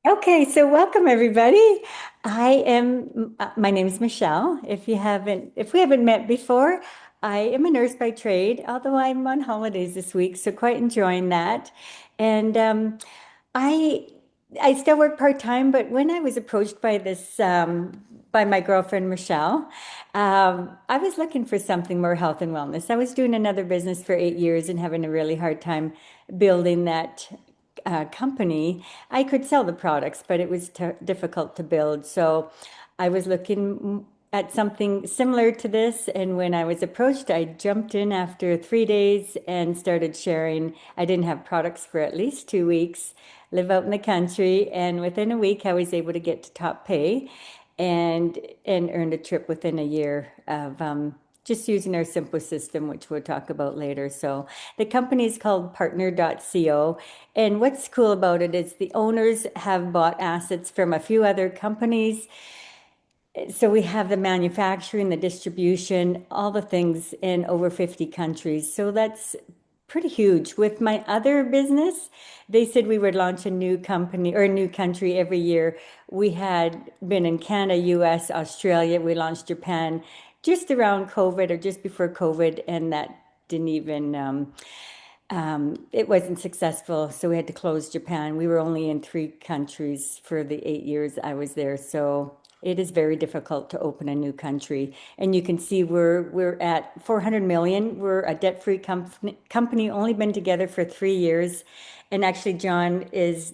Okay, so welcome everybody. My name is Michelle. If we haven't met before, I am a nurse by trade, although I'm on holidays this week, so quite enjoying that. And I, I still work part-time, but when I was approached by by my girlfriend Michelle, I was looking for something more health and wellness. I was doing another business for 8 years and having a really hard time building that company. I could sell the products, but it was difficult to build. So I was looking at something similar to this. And when I was approached, I jumped in after 3 days and started sharing. I didn't have products for at least 2 weeks, live out in the country. And within a week, I was able to get to top pay and earned a trip within a year of just using our simple system, which we'll talk about later. So the company is called partner.co. And what's cool about it is the owners have bought assets from a few other companies. So we have the manufacturing, the distribution, all the things in over 50 countries. So that's pretty huge. With my other business, they said we would launch a new company or a new country every year. We had been in Canada, US, Australia. We launched Japan just around COVID or just before COVID, and that didn't even it wasn't successful, so we had to close Japan. We were only in 3 countries for the 8 years I was there, so it is very difficult to open a new country. And you can see we're at 400 million. We're a debt-free company, only been together for 3 years, and actually John is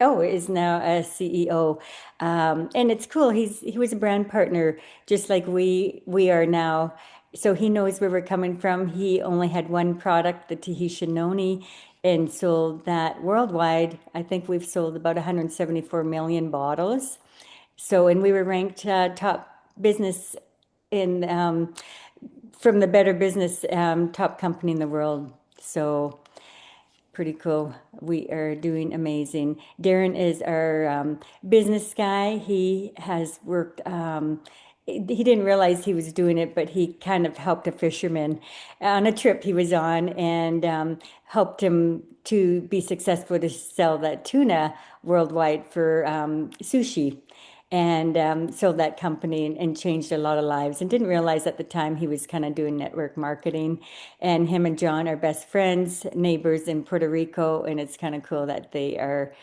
now a CEO, and it's cool. He was a brand partner, just like we are now. So he knows where we're coming from. He only had one product, the Tahitian noni, and sold that worldwide. I think we've sold about 174 million bottles. So, and we were ranked top business in from the Better Business top company in the world. So pretty cool. We are doing amazing. Darren is our business guy. He has worked, he didn't realize he was doing it, but he kind of helped a fisherman on a trip he was on and helped him to be successful to sell that tuna worldwide for sushi and sold that company and changed a lot of lives and didn't realize at the time he was kind of doing network marketing. And him and John are best friends, neighbors in Puerto Rico, and it's kind of cool that they are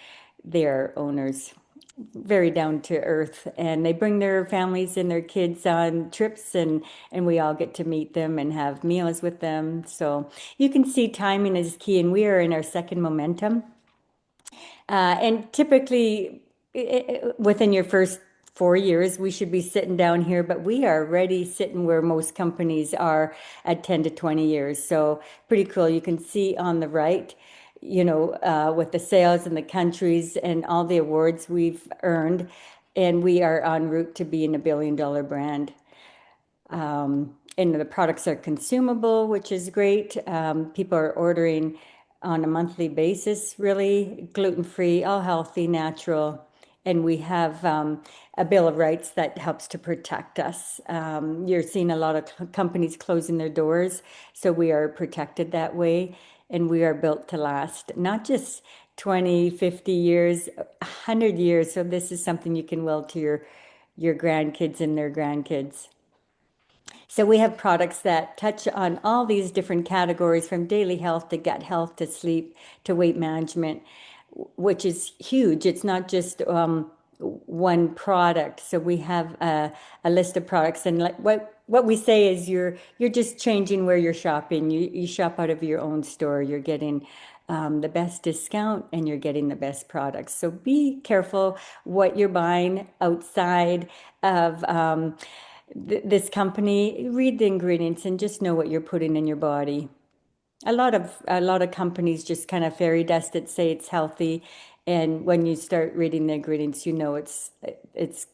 owners, very down to earth, and they bring their families and their kids on trips, and we all get to meet them and have meals with them. So you can see timing is key, and we are in our second momentum. And typically, within your first 4 years, we should be sitting down here, but we are already sitting where most companies are at 10 to 20 years. So pretty cool. You can see on the right, with the sales and the countries and all the awards we've earned, and we are en route to being a $1 billion brand. And the products are consumable, which is great. People are ordering on a monthly basis, really gluten-free, all healthy, natural. And we have a Bill of Rights that helps to protect us. You're seeing a lot of companies closing their doors, so we are protected that way. And we are built to last, not just 20, 50 years, 100 years. So this is something you can will to your grandkids and their grandkids. So we have products that touch on all these different categories from daily health to gut health to sleep to weight management, which is huge. It's not just one product. So we have a list of products, and like what we say is you're just changing where you're shopping. You shop out of your own store. You're getting the best discount and you're getting the best products. So be careful what you're buying outside of this company. Read the ingredients and just know what you're putting in your body. A lot of companies just kind of fairy dust it, say it's healthy, and when you start reading the ingredients, you know it's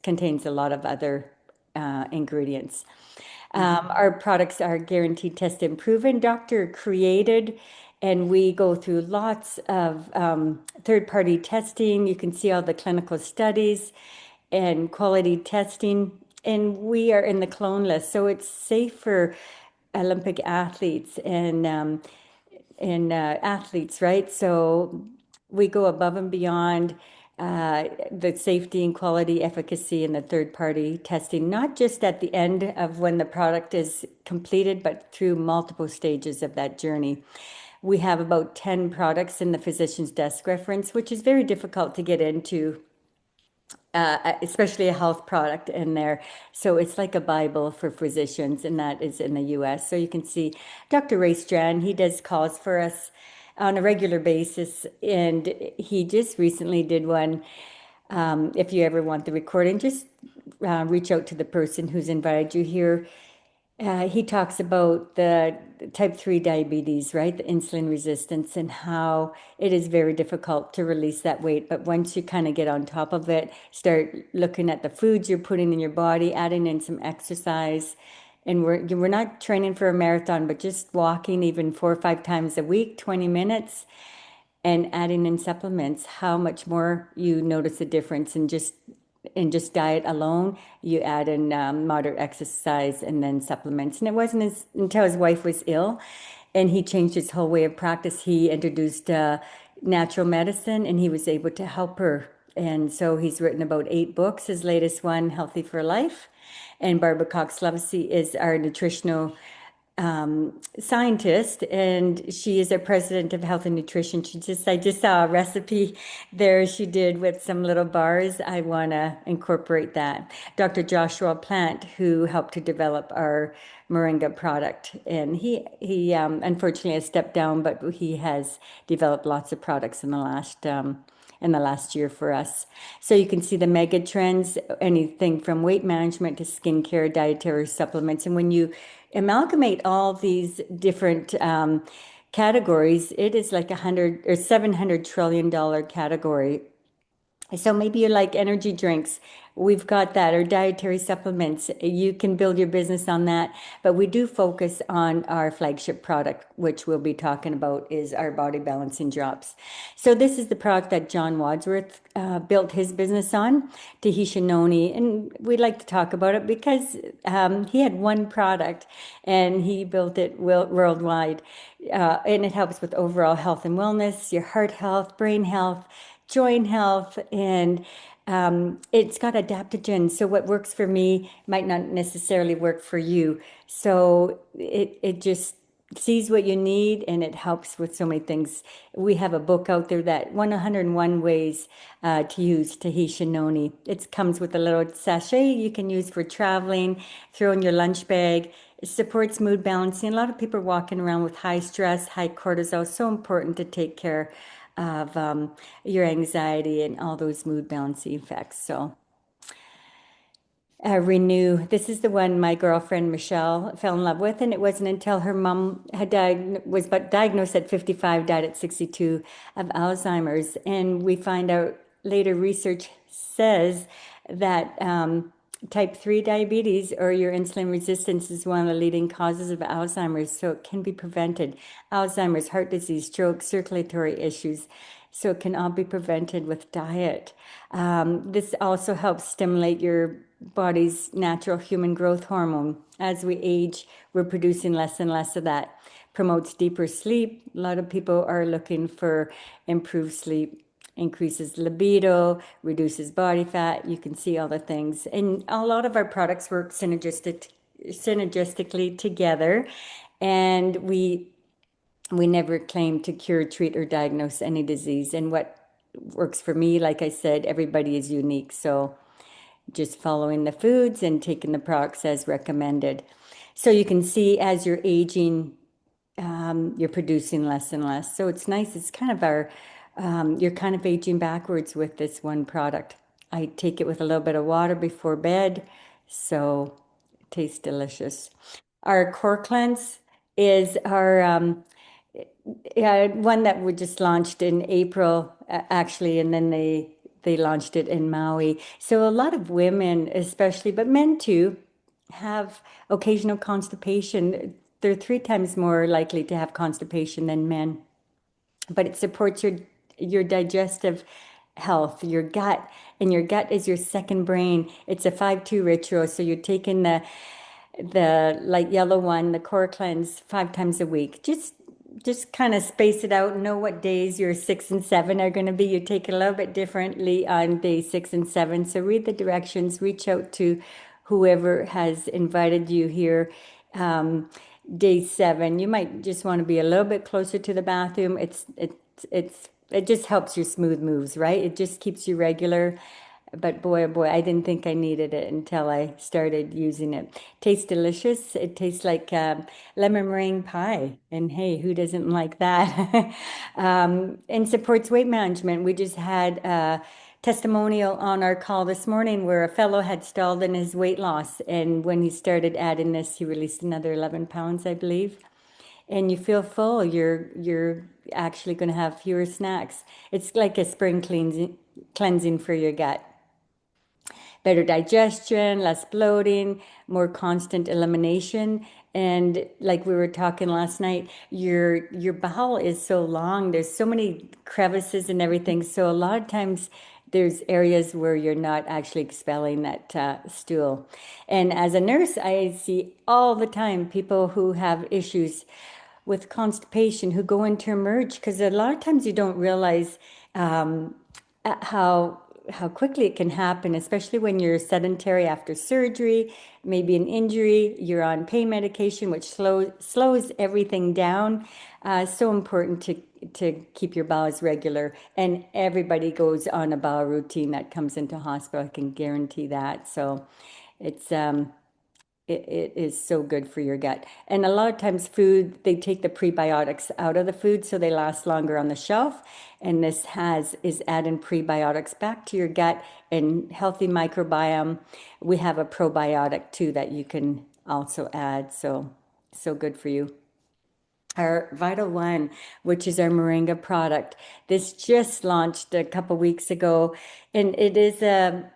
contains a lot of other ingredients. Our products are guaranteed, tested, and proven, doctor created, and we go through lots of third-party testing. You can see all the clinical studies and quality testing, and we are in the clone list, so it's safe for Olympic athletes and athletes, right? So we go above and beyond. the safety and quality, efficacy, and the third-party testing, not just at the end of when the product is completed, but through multiple stages of that journey. We have about 10 products in the physician's desk reference, which is very difficult to get into, especially a health product in there. So it's like a Bible for physicians, and that is in the US. So you can see Dr. Ray Strand, he does calls for us on a regular basis, and he just recently did one. If you ever want the recording, just reach out to the person who's invited you here. He talks about the type 3 diabetes, right? The insulin resistance and how it is very difficult to release that weight. But once you kind of get on top of it, start looking at the foods you're putting in your body, adding in some exercise. And we're not training for a marathon, but just walking even 4 or 5 times a week, 20 minutes, and adding in supplements, how much more you notice a difference in just diet alone. You add in moderate exercise and then supplements. And it wasn't until his wife was ill and he changed his whole way of practice. He introduced natural medicine and he was able to help her. And so he's written about 8 books. His latest one, Healthy for Life. And Barbara Cox Lovesey is our nutritional scientist, and she is a president of Health and Nutrition. I just saw a recipe there she did with some little bars. I want to incorporate that. Dr. Joshua Plant, who helped to develop our Moringa product, and he unfortunately has stepped down, but he has developed lots of products in the last year for us. So you can see the mega trends, anything from weight management to skincare, dietary supplements. And when you amalgamate all these different categories, it is like $700 trillion category. So maybe you like energy drinks. We've got that, or dietary supplements. You can build your business on that. But we do focus on our flagship product, which we'll be talking about, is our body balancing drops. So this is the product that John Wadsworth built his business on, Tahitian Noni. And we'd like to talk about it because he had one product and he built it worldwide. And it helps with overall health and wellness, your heart health, brain health, joint health, and it's got adaptogens. So what works for me might not necessarily work for you. So it just sees what you need and it helps with so many things. We have a book out there that 101 ways to use Tahitian Noni. It comes with a little sachet you can use for traveling, throw in your lunch bag. It supports mood balancing. A lot of people are walking around with high stress, high cortisol. So important to take care of your anxiety and all those mood balancing effects. So Renew. This is the one my girlfriend Michelle fell in love with, and it wasn't until her mom was diagnosed at 55, died at 62 of Alzheimer's, and we find out later research says that type 3 diabetes or your insulin resistance is one of the leading causes of Alzheimer's, so it can be prevented. Alzheimer's, heart disease, stroke, circulatory issues. So it can all be prevented with diet. This also helps stimulate your body's natural human growth hormone. As we age, we're producing less and less of that. Promotes deeper sleep. A lot of people are looking for improved sleep. Increases libido, reduces body fat. You can see all the things. And a lot of our products work synergistically together. And we never claim to cure, treat, or diagnose any disease. And what works for me, like I said, everybody is unique. So just following the foods and taking the products as recommended. So you can see as you're aging, you're producing less and less. So it's nice. It's kind of you're kind of aging backwards with this one product. I take it with a little bit of water before bed. So it tastes delicious. Our core cleanse is our one that we just launched in April, actually, and then they launched it in Maui. So a lot of women, especially, but men too, have occasional constipation. They're 3 times more likely to have constipation than men. But it supports your digestive health, your gut, and your gut is your second brain. It's a 5-2 ritual. So you're taking the light yellow one, the core cleanse, 5 times a week. Just just kind of space it out, know what days your 6 and 7 are going to be. You take it a little bit differently on day 6 and 7. So read the directions, reach out to whoever has invited you here. Day 7, you might just want to be a little bit closer to the bathroom. It just helps your smooth moves, right? It just keeps you regular. But boy, oh boy, I didn't think I needed it until I started using it. Tastes delicious. It tastes like lemon meringue pie. And hey, who doesn't like that? And supports weight management. We just had a testimonial on our call this morning where a fellow had stalled in his weight loss. And when he started adding this, he released another 11 pounds, I believe. And you feel full. You're actually going to have fewer snacks. It's like a spring cleansing for your gut. Better digestion, less bloating, more constant elimination. And like we were talking last night, your bowel is so long. There's so many crevices and everything. So a lot of times there's areas where you're not actually expelling that stool. And as a nurse, I see all the time people who have issues with constipation who go into emerge because a lot of times you don't realize how quickly it can happen, especially when you're sedentary after surgery, maybe an injury, you're on pain medication, which slows everything down. So important to keep your bowels regular. And everybody goes on a bowel routine that comes into hospital. I can guarantee that. So it's it is so good for your gut. And a lot of times food, they take the prebiotics out of the food so they last longer on the shelf. And this is adding prebiotics back to your gut and healthy microbiome. We have a probiotic too that you can also add. So good for you. Our Vital One, which is our moringa product. This just launched a couple weeks ago, and it is a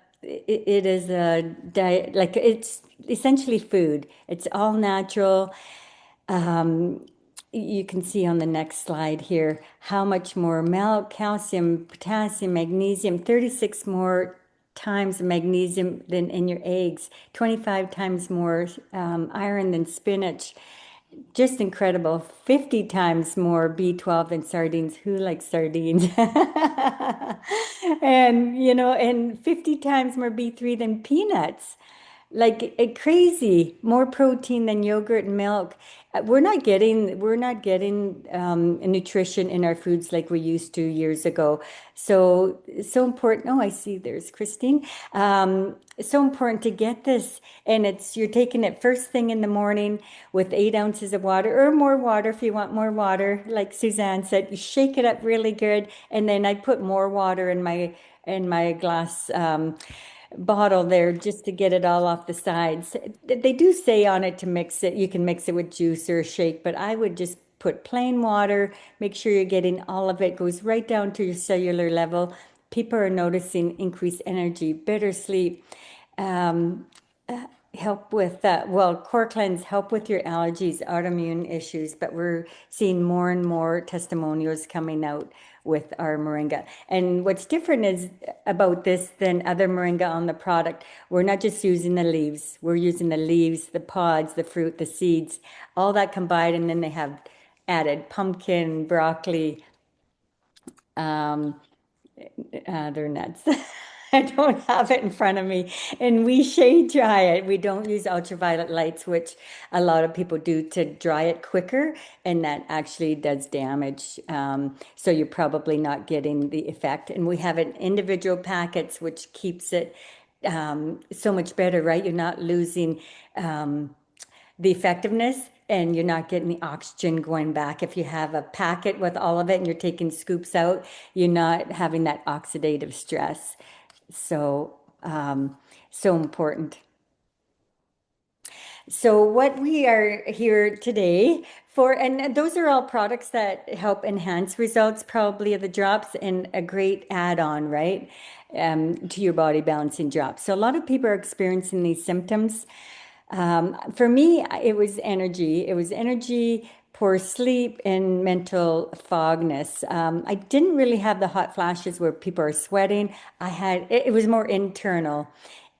diet, like it's essentially food. It's all natural. You can see on the next slide here how much more milk, calcium, potassium, magnesium, 36 more times magnesium than in your eggs, 25 times more iron than spinach. Just incredible. 50 times more B12 than sardines. Who likes sardines? And 50 times more B3 than peanuts. Like crazy, more protein than yogurt and milk. We're not getting nutrition in our foods like we used to years ago. So important. Oh, I see. There's Christine. So important to get this, and you're taking it first thing in the morning with 8 ounces of water or more water if you want more water. Like Suzanne said, you shake it up really good, and then I put more water in my glass. Bottle there just to get it all off the sides. They do say on it to mix it. You can mix it with juice or a shake, but I would just put plain water. Make sure you're getting all of it. Goes right down to your cellular level. People are noticing increased energy, better sleep, um, help with core cleanse, help with your allergies, autoimmune issues, but we're seeing more and more testimonials coming out with our moringa. And what's different is about this than other moringa on the product, we're not just using the leaves, we're using the leaves, the pods, the fruit, the seeds, all that combined, and then they have added pumpkin, broccoli, they're nuts. I don't have it in front of me. And we shade dry it. We don't use ultraviolet lights, which a lot of people do to dry it quicker, and that actually does damage. So you're probably not getting the effect. And we have it individual packets, which keeps it so much better, right? You're not losing the effectiveness and you're not getting the oxygen going back. If you have a packet with all of it and you're taking scoops out, you're not having that oxidative stress. So, so important. So what we are here today for, and those are all products that help enhance results, probably of the drops, and a great add-on, right, to your body balancing drops. So a lot of people are experiencing these symptoms. For me, it was energy. It was energy, poor sleep, and mental fogness. I didn't really have the hot flashes where people are sweating. It was more internal.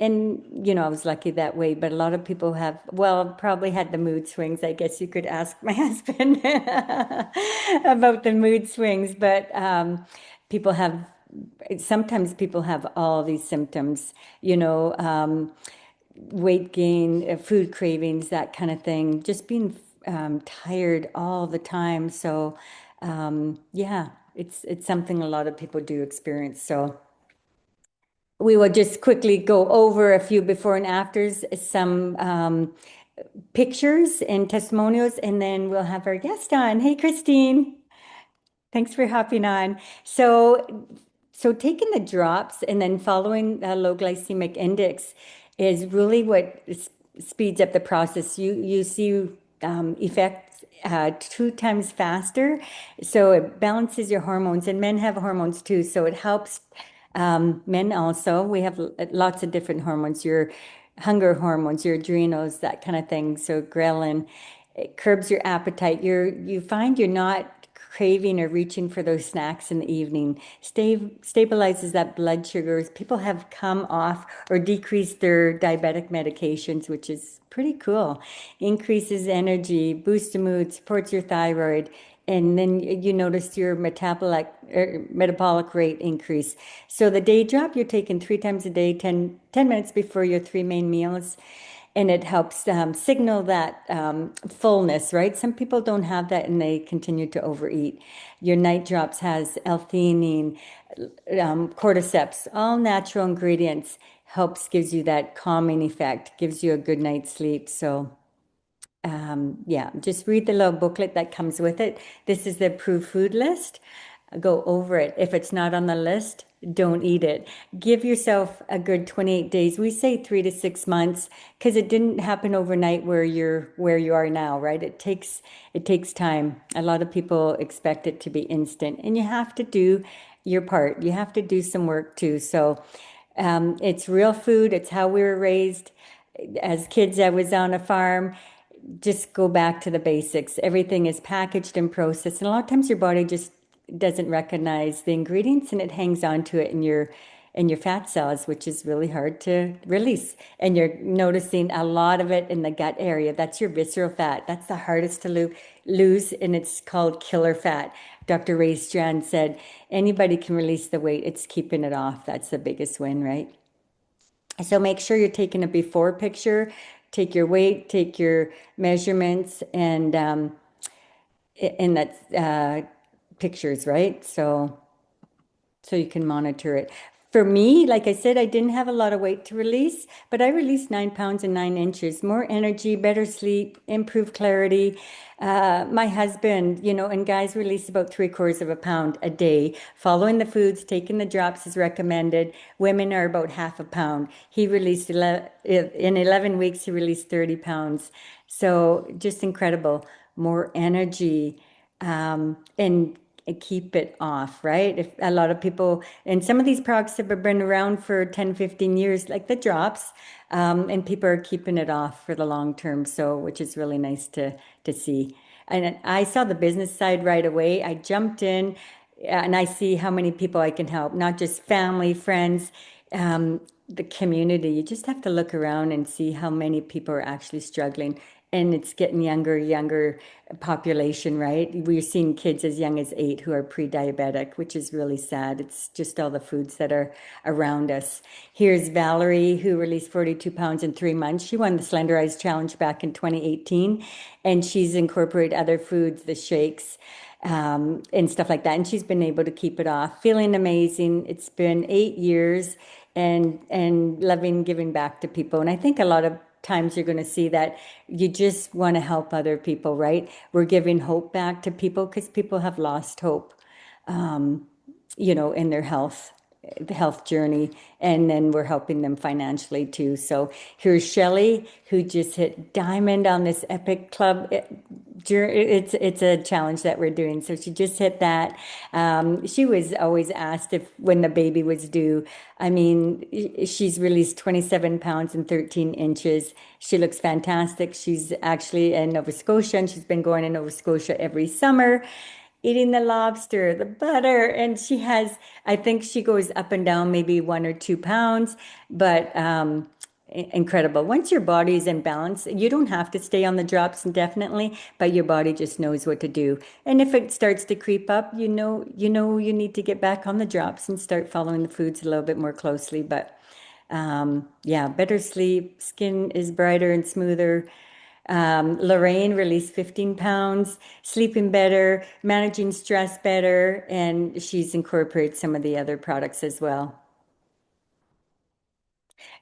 And, you know, I was lucky that way, but a lot of people have, well, probably had the mood swings. I guess you could ask my husband about the mood swings, but people have, sometimes people have all these symptoms, you know, weight gain, food cravings, that kind of thing, just being tired all the time. So, yeah, it's something a lot of people do experience. So we will just quickly go over a few before and afters, some pictures and testimonials, and then we'll have our guest on. Hey, Christine. Thanks for hopping on. So taking the drops and then following a low glycemic index is really what speeds up the process. You see effects 2 times faster. So it balances your hormones, and men have hormones too. So it helps men also. We have lots of different hormones. Your hunger hormones, your adrenals, that kind of thing. So ghrelin, it curbs your appetite. You find you're not craving or reaching for those snacks in the evening. Stabilizes that blood sugars. People have come off or decreased their diabetic medications, which is pretty cool. Increases energy, boosts the mood, supports your thyroid, and then you notice your metabolic rate increase. So the day drop, you're taking 3 times a day, 10 minutes before your 3 main meals. And it helps signal that fullness, right? Some people don't have that and they continue to overeat. Your night drops has L-theanine, cordyceps, all natural ingredients, gives you that calming effect, gives you a good night's sleep. So yeah, just read the little booklet that comes with it. This is the approved food list. Go over it. If it's not on the list, don't eat it. Give yourself a good 28 days. We say 3 to 6 months because it didn't happen overnight where you are now, right? It takes time. A lot of people expect it to be instant, and you have to do your part. You have to do some work too. So it's real food. It's how we were raised. As kids, I was on a farm. Just go back to the basics. Everything is packaged and processed. And a lot of times your body just doesn't recognize the ingredients and it hangs on to it in your fat cells, which is really hard to release. And you're noticing a lot of it in the gut area. That's your visceral fat. That's the hardest to lose, and it's called killer fat. Dr. Ray Strand said, anybody can release the weight. It's keeping it off. That's the biggest win, right? So make sure you're taking a before picture, take your weight, take your measurements, and that's pictures, right? So you can monitor it. For me, like I said, I didn't have a lot of weight to release, but I released 9 pounds and 9 inches, more energy, better sleep, improved clarity. My husband, you know, and guys release about 3/4 of a pound a day. Following the foods, taking the drops is recommended. Women are about half a pound. He released in 11 weeks, he released 30 pounds. So just incredible. More energy, and keep it off, right? If a lot of people, and some of these products have been around for 10, 15 years, like the drops, and people are keeping it off for the long term. So, which is really nice to see. And I saw the business side right away. I jumped in and I see how many people I can help, not just family, friends, the community. You just have to look around and see how many people are actually struggling. And it's getting younger population, right? We're seeing kids as young as 8 who are pre-diabetic, which is really sad. It's just all the foods that are around us. Here's Valerie, who released 42 pounds in 3 months. She won the Slenderize Challenge back in 2018, and she's incorporated other foods, the shakes, and stuff like that. And she's been able to keep it off, feeling amazing. It's been 8 years, and loving giving back to people. And I think a lot of times you're going to see that you just want to help other people, right? We're giving hope back to people because people have lost hope, you know, in their health, the health journey, and then we're helping them financially too. So here's Shelley, who just hit diamond on this epic club. It's a challenge that we're doing. So she just hit that. She was always asked if when the baby was due. I mean, she's released 27 pounds and 13 inches. She looks fantastic. She's actually in Nova Scotia, and she's been going in Nova Scotia every summer. eating the lobster, the butter, and she has, I think she goes up and down maybe 1 or 2 pounds, but incredible. Once your body is in balance, you don't have to stay on the drops indefinitely, but your body just knows what to do. And if it starts to creep up, you need to get back on the drops and start following the foods a little bit more closely. But yeah, better sleep, skin is brighter and smoother. Lorraine released 15 pounds, sleeping better, managing stress better, and she's incorporated some of the other products as well.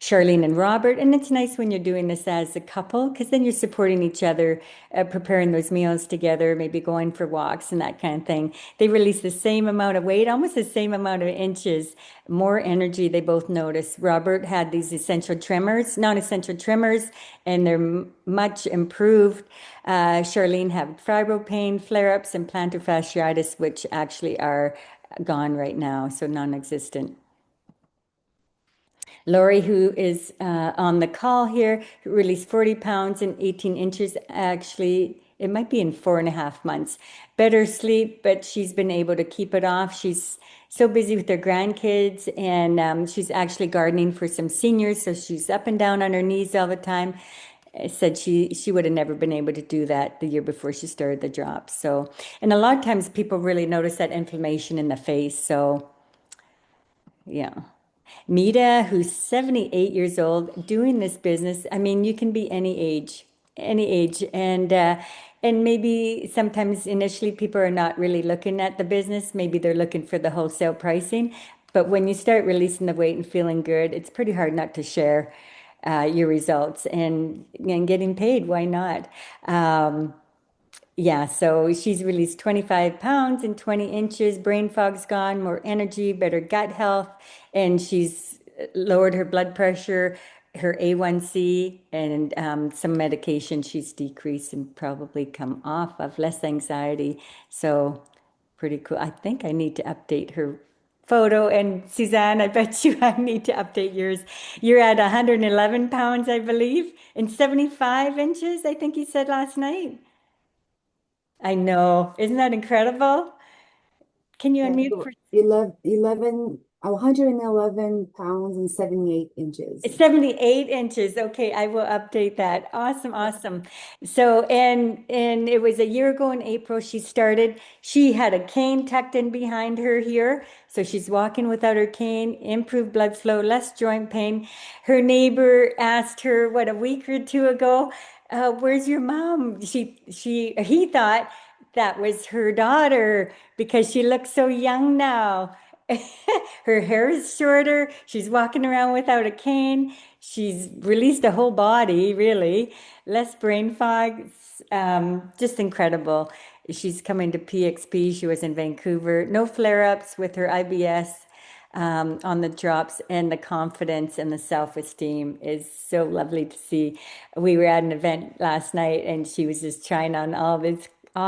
Charlene and Robert. And it's nice when you're doing this as a couple because then you're supporting each other, preparing those meals together, maybe going for walks and that kind of thing. They release the same amount of weight, almost the same amount of inches, more energy. They both notice. Robert had these essential tremors, non-essential tremors, and they're much improved. Charlene had fibro pain, flare-ups, and plantar fasciitis, which actually are gone right now, so non-existent. Lori, who is on the call here, who released 40 pounds and 18 inches. Actually, it might be in 4.5 months. Better sleep, but she's been able to keep it off. She's so busy with her grandkids, and she's actually gardening for some seniors, so she's up and down on her knees all the time. Said she would have never been able to do that the year before she started the drops. So, and a lot of times people really notice that inflammation in the face. So, yeah. Mita, who's 78 years old, doing this business. I mean, you can be any age, and maybe sometimes initially people are not really looking at the business. Maybe they're looking for the wholesale pricing. But when you start releasing the weight and feeling good, it's pretty hard not to share your results and getting paid. Why not? Yeah, so she's released 25 pounds and 20 inches, brain fog's gone, more energy, better gut health, and she's lowered her blood pressure, her A1C, and some medication she's decreased and probably come off of, less anxiety. So pretty cool. I think I need to update her photo. And Suzanne, I bet you I need to update yours. You're at 111 pounds, I believe, and 75 inches, I think you said last night. I know. Isn't that incredible? Can you Yeah, unmute so for 111 pounds and 78 inches. 78 inches? Okay, I will update that. Awesome, Yeah. awesome. So, and it was a year ago in April she started. She had a cane tucked in behind her here. So she's walking without her cane, improved blood flow, less joint pain. Her neighbor asked her, what, a week or two ago, where's your mom? He thought that was her daughter because she looks so young now. Her hair is shorter. She's walking around without a cane. She's released a whole body, really. Less brain fog. Just incredible. She's coming to PXP. She was in Vancouver. No flare-ups with her IBS on the drops, and the confidence and the self-esteem is so lovely to see. We were at an event last night, and she was just trying on all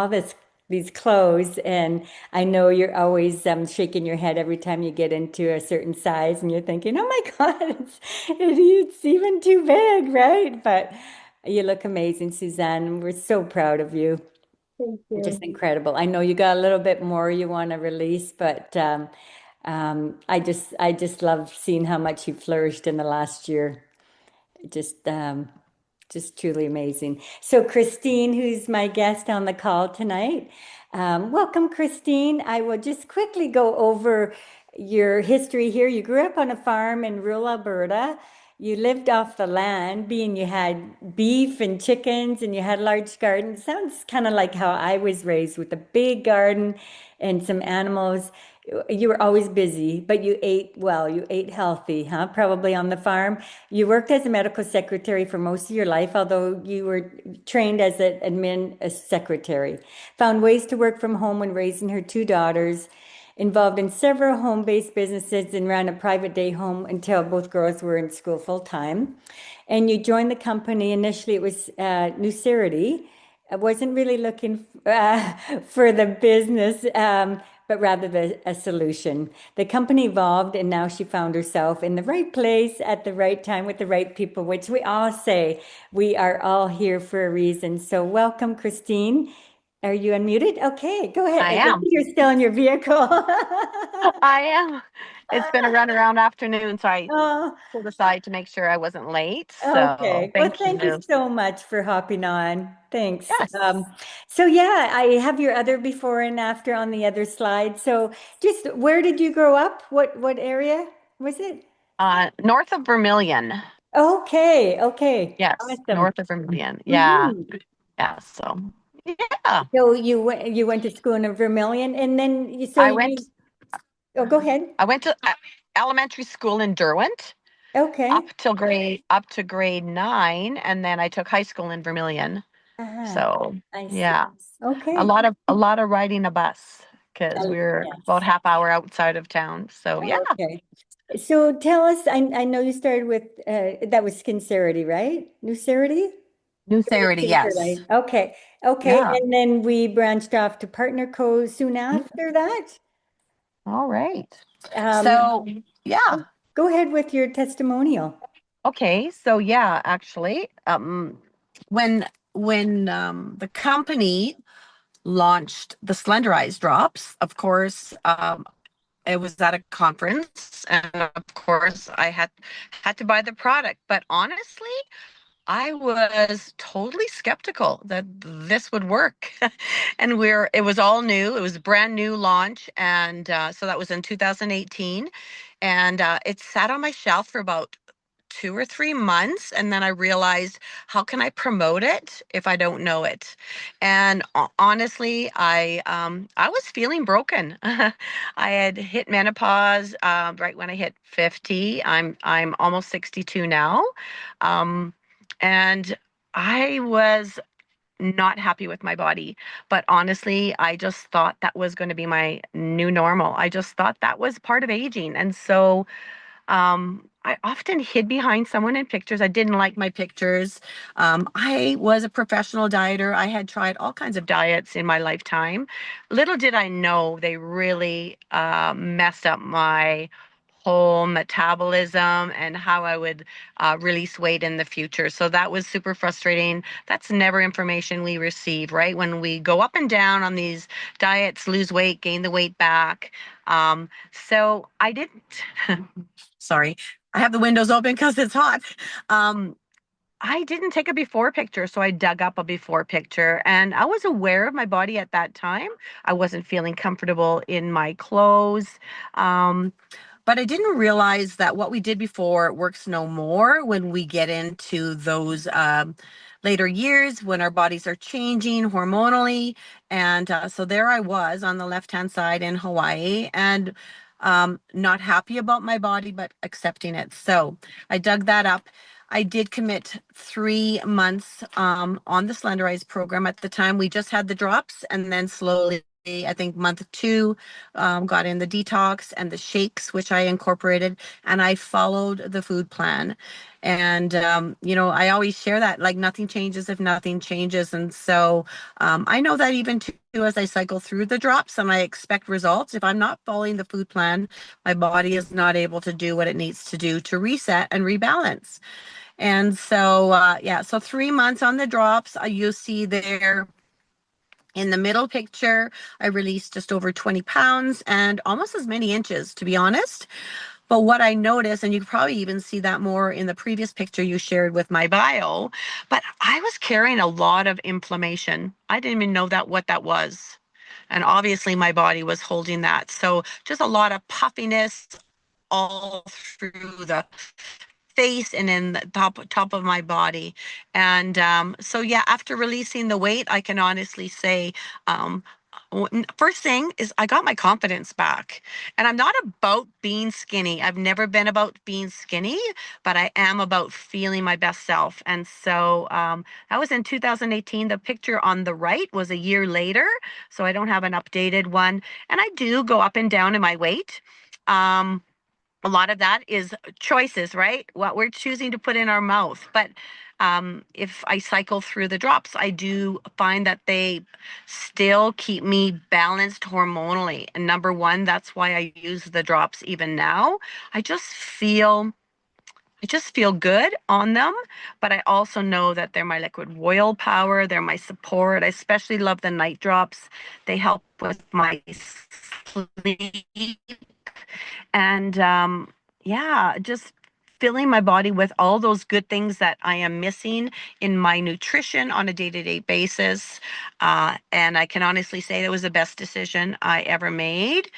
this these clothes, and I know you're always shaking your head every time you get into a certain size, and you're thinking, "Oh my God, it's even too big, right?" But you look amazing, Suzanne. We're so proud of you. Thank Just you. incredible. I know you got a little bit more you want to release, but I just love seeing how much you flourished in the last year. Just just truly amazing. So Christine, who's my guest on the call tonight, welcome, Christine. I will just quickly go over your history here. You grew up on a farm in rural Alberta. You lived off the land, being you had beef and chickens and you had a large garden. Sounds kind of like how I was raised with a big garden and some animals. You were always busy, but you ate well, you ate healthy, huh? Probably on the farm. You worked as a medical secretary for most of your life, although you were trained as an a secretary. Found ways to work from home when raising her two daughters, involved in several home-based businesses and ran a private day home until both girls were in school full time. And you joined the company. Initially, it was Nucerity. I wasn't really looking for the business, but rather a solution. The company evolved, and now she found herself in the right place at the right time with the right people, which we all say we are all here for a reason. So, welcome, Christine. Are you unmuted? Okay, go ahead. I I think am. you're still in your vehicle. I am. It's been a runaround afternoon, so I Oh, pulled aside to make sure I wasn't late. So okay. Well, thank thank you you. so much for hopping on. Thanks. Yes. So yeah, I have your other before and after on the other slide. So just where did you grow up? What area was it? North of Vermilion. Okay, okay. Yes, Awesome. north of Vermilion. Yeah. Hmm. Yeah. So yeah. So you went to school in Vermilion and then so I went you oh go ahead. I went to elementary school in Derwent Okay. up to grade 9, and then I took high school in Vermilion. Uh-huh. So I see. yeah. Okay. A lot of riding a bus because we were about Yes. half hour outside of town. So yeah. Okay. So tell us, I know you started with that was Skincerity, right? Nucerity? New It was Clarity, yes. Skincerity. Okay. Okay. Yeah. And then we branched off to Partner Co soon after that. All right. Um, So, yeah. go ahead with your testimonial. Okay. So, yeah, actually, when the company launched the Slenderized drops, of course, it was at a conference, and of course, I had to buy the product. But honestly, I was totally skeptical that this would work. And it was all new. It was a brand new launch. And so that was in 2018. And it sat on my shelf for about 2 or 3 months. And then I realized, how can I promote it if I don't know it? And honestly, I was feeling broken. I had hit menopause right when I hit 50. I'm almost 62 now. Um, and I was not happy with my body. But honestly, I just thought that was going to be my new normal. I just thought that was part of aging. And so I often hid behind someone in pictures. I didn't like my pictures. I was a professional dieter. I had tried all kinds of diets in my lifetime. Little did I know they really messed up my whole metabolism and how I would release weight in the future. So that was super frustrating. That's never information we receive, right? When we go up and down on these diets, lose weight, gain the weight back. So I didn't. Sorry, I have the windows open because it's hot. Um, I didn't take a before picture, so I dug up a before picture, and I was aware of my body at that time. I wasn't feeling comfortable in my clothes. Um, but I didn't realize that what we did before works no more when we get into those later years when our bodies are changing hormonally. And so there I was on the left-hand side in Hawaii, and not happy about my body, but accepting it. So I dug that up. I did commit 3 months on the Slenderize program. At the time, we just had the drops, and then slowly, I think month 2, got in the detox and the shakes, which I incorporated, and I followed the food plan. And, I always share that, like, nothing changes if nothing changes. And so I know that even too, as I cycle through the drops and I expect results, if I'm not following the food plan, my body is not able to do what it needs to do to reset and rebalance. And so, yeah, so 3 months on the drops, you'll see there in the middle picture, I released just over 20 pounds and almost as many inches, to be honest. But what I noticed, and you could probably even see that more in the previous picture you shared with my bio, but I was carrying a lot of inflammation. I didn't even know what that was. And obviously my body was holding that. So just a lot of puffiness all through the face and in the top of my body. And so yeah, after releasing the weight, I can honestly say, um, first thing is I got my confidence back. And I'm not about being skinny. I've never been about being skinny, but I am about feeling my best self. And so that was in 2018. The picture on the right was a year later, so I don't have an updated one. And I do go up and down in my weight. Um, a lot of that is choices, right? What we're choosing to put in our mouth. But if I cycle through the drops, I do find that they still keep me balanced hormonally. And number one, that's why I use the drops even now. I just feel I just feel good on them, but I also know that they're my liquid oil power. They're my support. I especially love the night drops. They help with my sleep. And yeah, just filling my body with all those good things that I am missing in my nutrition on a day-to-day basis. And I can honestly say that was the best decision I ever made.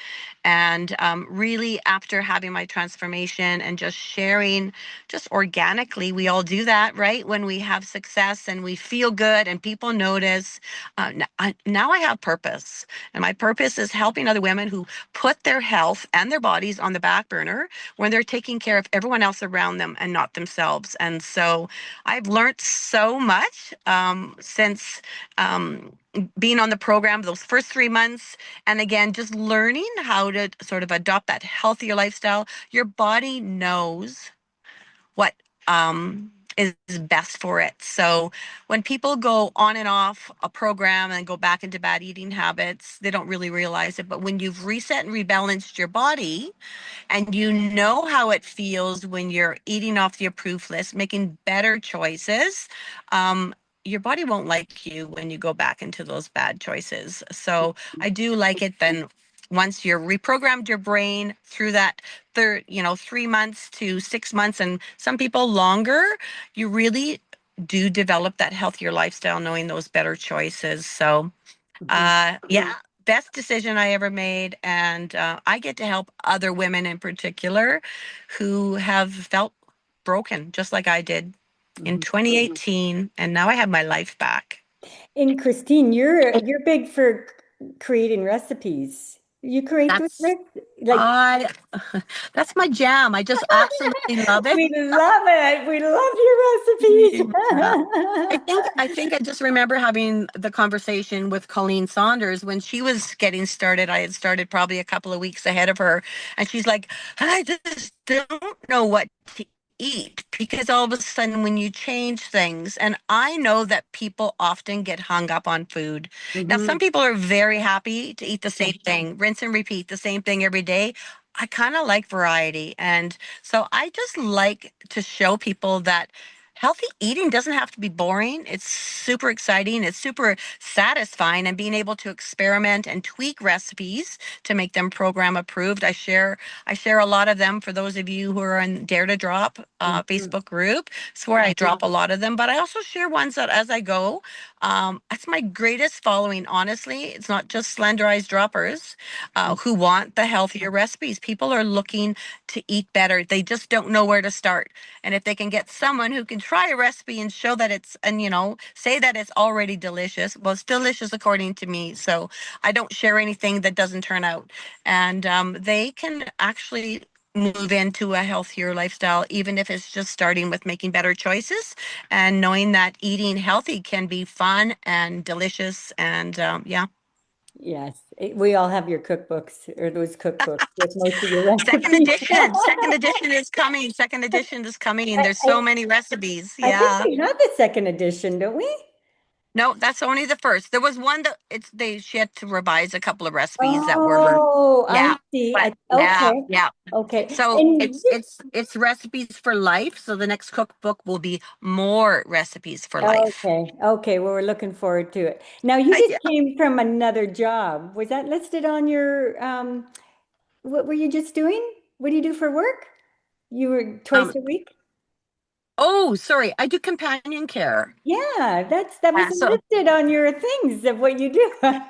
And really, after having my transformation and just sharing, just organically, we all do that, right? When we have success and we feel good and people notice, now I have purpose. And my purpose is helping other women who put their health and their bodies on the back burner when they're taking care of everyone else around them and not themselves. And so I've learned so much since being on the program those first 3 months. And again, just learning how to sort of adopt that healthier lifestyle. Your body knows what is best for it. So when people go on and off a program and go back into bad eating habits, they don't really realize it. But when you've reset and rebalanced your body, and you know how it feels when you're eating off the approved list, making better choices, your body won't like you when you go back into those bad choices. So I do like it then once you're reprogrammed your brain through that 3 months to 6 months, and some people longer, you really do develop that healthier lifestyle, knowing those better choices. So yeah, best decision I ever made. And I get to help other women in particular who have felt broken, just like I did in 2018. And now I have my life back. And Christine, you're big for creating recipes. You create those That's like I that's my jam. I just absolutely love it. we love it. We love Yeah. your recipes. I think I just remember having the conversation with Colleen Saunders when she was getting started. I had started probably a couple of weeks ahead of her, and she's like, I just don't know what to eat, because all of a sudden when you change things, and I know that people often get hung up on food. Now, some people are very happy to eat the same thing, rinse and repeat the same thing every day. I kind of like variety. And so I just like to show people that healthy eating doesn't have to be boring. It's super exciting. It's super satisfying, and being able to experiment and tweak recipes to make them program approved. I share a lot of them for those of you who are in Dare to Drop Facebook group. It's where I drop a lot of them, but I also share ones that as I go. That's my greatest following, honestly. It's not just slenderized droppers who want the healthier recipes. People are looking to eat better. They just don't know where to start. And if they can get someone who can try a recipe and show that it's, and say that it's already delicious, well, it's delicious according to me. So I don't share anything that doesn't turn out. And they can actually move into a healthier lifestyle, even if it's just starting with making better choices and knowing that eating healthy can be fun and delicious. And yeah. Yes, we all have your cookbooks or those cookbooks with most of your Second recipes. edition. Second edition is coming. Second edition is coming. I, There's I, so many recipes. I think Yeah. we have the second edition, don't we? No, that's only the first. There was one that she had to revise a couple of recipes that were, Oh, I yeah, see. but yeah, Okay. yeah. Okay. So And it's recipes for life. So the next cookbook will be more recipes for life. okay. Okay. Well, we're looking forward to it. Now, you Yeah. just came from another job. Was that listed on your, what were you just doing? What do you do for work? You were twice Um. a week? Oh, sorry. I do companion care. Yeah, that Yeah. wasn't So listed on your things of what you do. I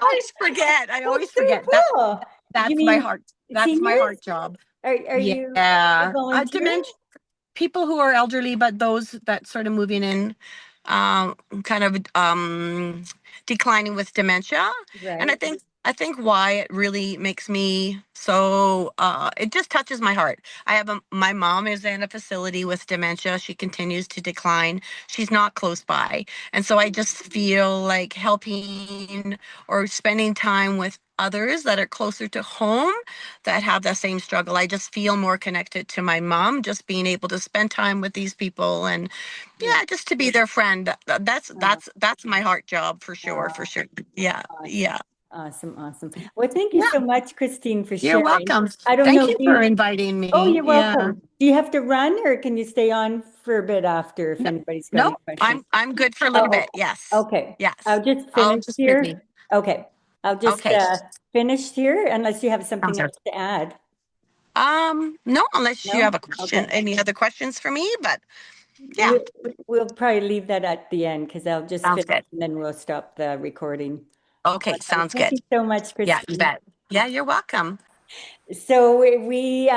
always forget. I That's always so forget that cool. You that's my mean heart. That's my seniors? heart job. Are you Yeah. volunteering? Dementia. People who are elderly, but those that sort of moving in, kind of declining with dementia. And I Right. think why it really makes me so it just touches my heart. My mom is in a facility with dementia. She continues to decline. She's not close by. And so I just feel like helping or spending time with others that are closer to home that have the same struggle. I just feel more connected to my mom, just being able to spend time with these people, and Yeah. just to be their friend. That's Uh, that's my heart job for sure, uh, for sure. Yeah, awesome. yeah. Awesome, awesome. Well, thank you Yeah, so much, Christine, for you're sharing. welcome. I don't Thank know, you for inviting oh, me. you're Yeah. welcome. Do you have to run or can you stay on for a bit after if No, anybody's got any no, questions? I'm good for a little Oh, bit. Yes. okay. Yes. I'll just I'll finish just briefly. here. Okay. I'll just Okay. finish here unless you have Sounds something good. else to add. No, unless you have No? a question, Okay. any other questions for me, but yeah, We'll, we'll probably leave that at the end because I'll just sounds finish good. and then we'll stop the recording. Okay, sounds Thank good. you so much, Yeah, you Christine. bet. Yeah, you're welcome. So we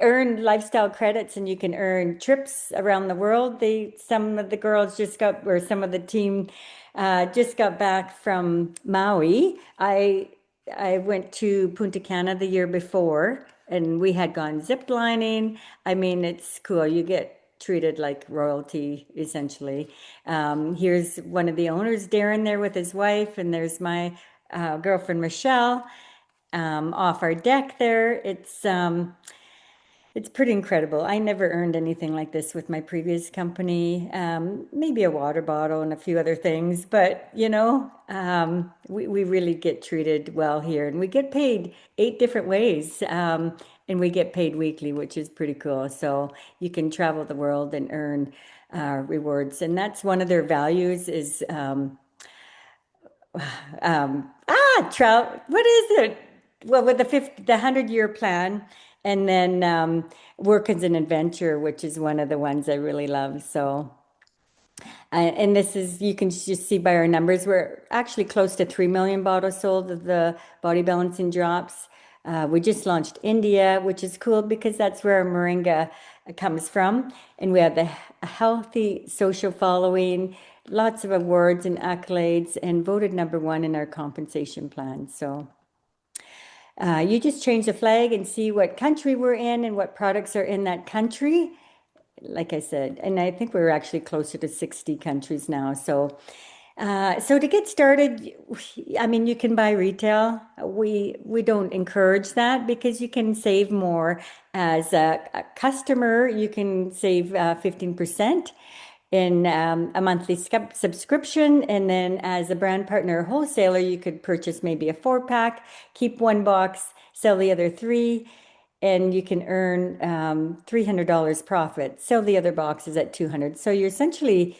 earn lifestyle credits and you can earn trips around the world. Some of the girls just got or some of the team just got back from Maui. I went to Punta Cana the year before and we had gone zip lining. I mean, it's cool. You get treated like royalty essentially. Here's one of the owners, Darren, there with his wife, and there's my girlfriend Michelle off our deck there. It's pretty incredible. I never earned anything like this with my previous company. Maybe a water bottle and a few other things, but we really get treated well here, and we get paid 8 different ways. And we get paid weekly, which is pretty cool. So you can travel the world and earn rewards, and that's one of their values is trout. What is it? Well, with the 100-year plan, and then work as an adventure, which is one of the ones I really love. So, and this is you can just see by our numbers, we're actually close to 3 million bottles sold of the body balancing drops. We just launched India, which is cool because that's where our moringa comes from, and we have a healthy social following, lots of awards and accolades, and voted #1 in our compensation plan. So you just change the flag and see what country we're in and what products are in that country. Like I said, and I think we're actually closer to 60 countries now. So to get started, I mean, you can buy retail. We don't encourage that because you can save more as a customer. You can save 15% in a monthly subscription, and then as a brand partner or wholesaler, you could purchase maybe a 4-pack, keep one box, sell the other three, and you can earn $300 profit. Sell the other boxes at 200. So you're essentially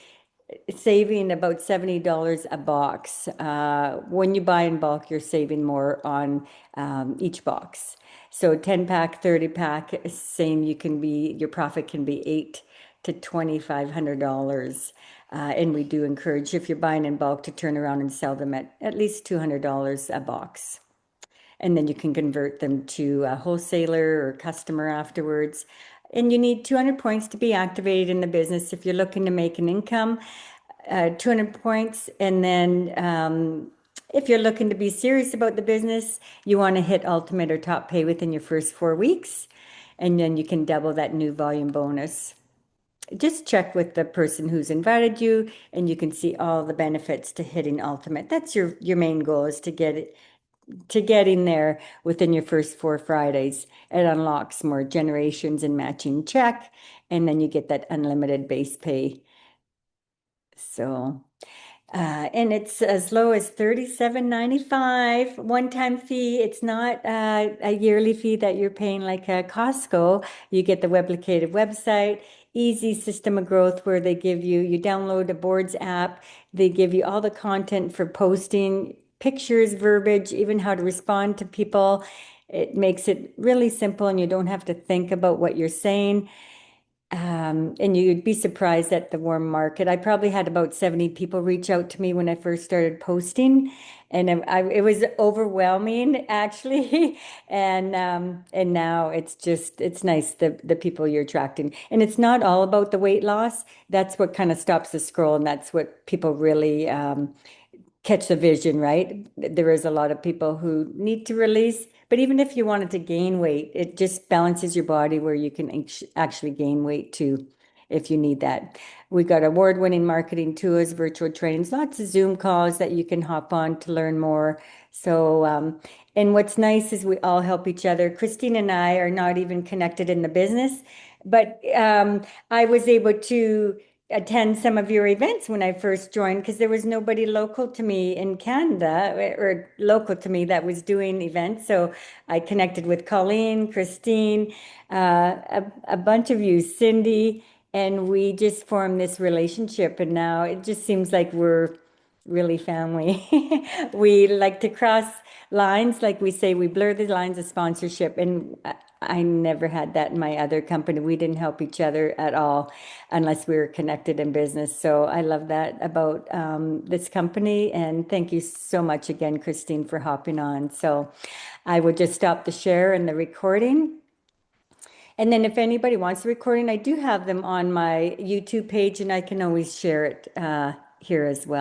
saving about $70 a box. When you buy in bulk, you're saving more on each box. So 10-pack, 30-pack, saying your profit can be $800 to $2,500. And we do encourage, if you're buying in bulk, to turn around and sell them at least $200 a box. And then you can convert them to a wholesaler or customer afterwards. And you need 200 points to be activated in the business if you're looking to make an income. 200 points. And then if you're looking to be serious about the business, you want to hit ultimate or top pay within your first 4 weeks. And then you can double that new volume bonus. Just check with the person who's invited you, and you can see all the benefits to hitting ultimate. That's your main goal, is to get in there within your first 4 Fridays. It unlocks more generations and matching check, and then you get that unlimited base pay. So and it's as low as $37.95 one-time fee. It's not a yearly fee that you're paying like a Costco. You get the replicated website, easy system of growth where you download a boards app. They give you all the content for posting, pictures, verbiage, even how to respond to people. It makes it really simple and you don't have to think about what you're saying. And you'd be surprised at the warm market. I probably had about 70 people reach out to me when I first started posting, and it was overwhelming actually. And now it's nice the people you're attracting, and it's not all about the weight loss. That's what kind of stops the scroll, and that's what people really catch the vision, right? There is a lot of people who need to release, but even if you wanted to gain weight, it just balances your body where you can actually gain weight too, if you need that. We got award-winning marketing tools, virtual trainings, lots of Zoom calls that you can hop on to learn more. So, and what's nice is we all help each other. Christine and I are not even connected in the business, but I was able to attend some of your events when I first joined because there was nobody local to me in Canada or local to me that was doing events. So I connected with Colleen, Christine, a bunch of you, Cindy, and we just formed this relationship. And now it just seems like we're really family. We like to cross lines, like we say, we blur the lines of sponsorship. And I never had that in my other company. We didn't help each other at all unless we were connected in business. So I love that about this company. And thank you so much again, Christine, for hopping on. So I will just stop the share and the recording. And then if anybody wants the recording, I do have them on my YouTube page and I can always share it here as well.